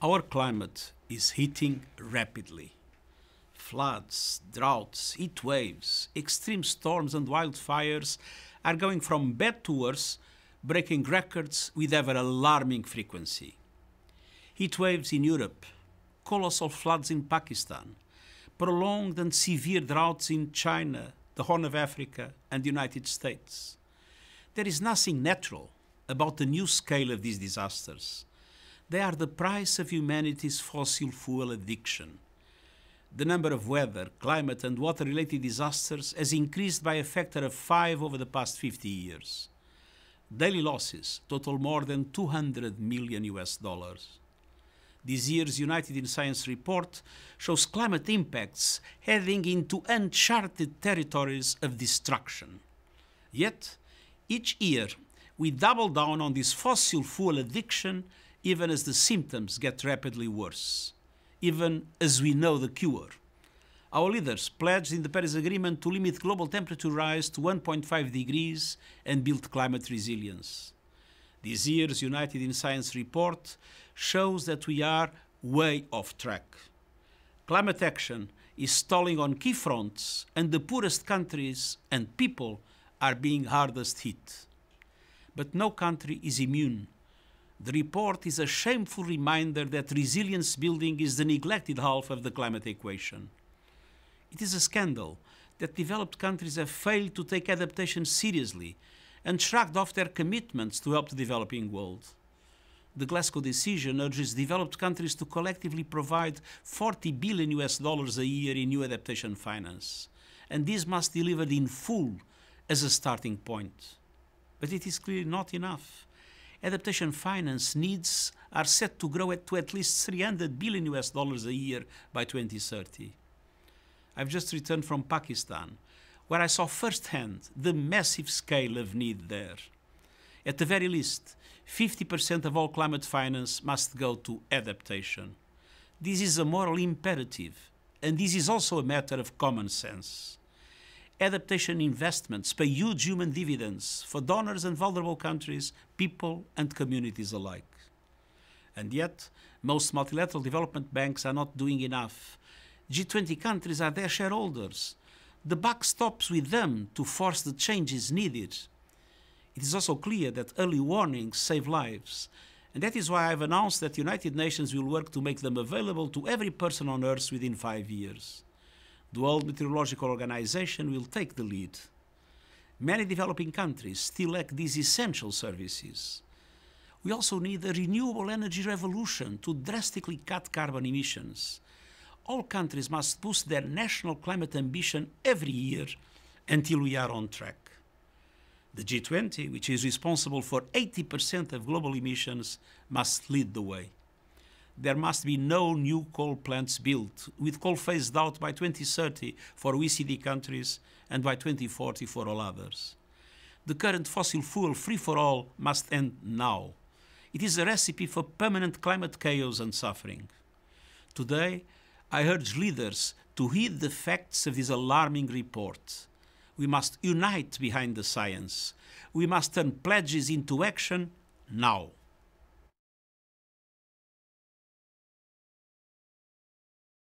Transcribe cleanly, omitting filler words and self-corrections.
Our climate is heating rapidly. Floods, droughts, heat waves, extreme storms and wildfires are going from bad to worse, breaking records with ever alarming frequency. Heat waves in Europe, colossal floods in Pakistan, prolonged and severe droughts in China, the Horn of Africa and the United States. There is nothing natural about the new scale of these disasters. They are the price of humanity's fossil fuel addiction. The number of weather, climate and water-related disasters has increased by a factor of 5 over the past 50 years. Daily losses total more than $200 million. This year's United in Science report shows climate impacts heading into uncharted territories of destruction. Yet, each year, we double down on this fossil fuel addiction even as the symptoms get rapidly worse, even as we know the cure. Our leaders pledged in the Paris Agreement to limit global temperature rise to 1.5 degrees and build climate resilience. This year's United in Science report shows that we are way off track. Climate action is stalling on key fronts, and the poorest countries and people are being hardest hit. But no country is immune. The report is a shameful reminder that resilience building is the neglected half of the climate equation. It is a scandal that developed countries have failed to take adaptation seriously and shrugged off their commitments to help the developing world. The Glasgow decision urges developed countries to collectively provide $40 billion a year in new adaptation finance, and this must be delivered in full as a starting point. But it is clearly not enough. Adaptation finance needs are set to grow to at least $300 billion a year by 2030. I've just returned from Pakistan, where I saw firsthand the massive scale of need there. At the very least, 50% of all climate finance must go to adaptation. This is a moral imperative, and this is also a matter of common sense. Adaptation investments pay huge human dividends for donors and vulnerable countries, people and communities alike. And yet, most multilateral development banks are not doing enough. G20 countries are their shareholders. The buck stops with them to force the changes needed. It is also clear that early warnings save lives, and that is why I have announced that the United Nations will work to make them available to every person on Earth within 5 years. The World Meteorological Organization will take the lead. Many developing countries still lack these essential services. We also need a renewable energy revolution to drastically cut carbon emissions. All countries must boost their national climate ambition every year until we are on track. The G20, which is responsible for 80% of global emissions, must lead the way. There must be no new coal plants built, with coal phased out by 2030 for OECD countries and by 2040 for all others. The current fossil fuel free-for-all must end now. It is a recipe for permanent climate chaos and suffering. Today, I urge leaders to heed the facts of this alarming report. We must unite behind the science. We must turn pledges into action now.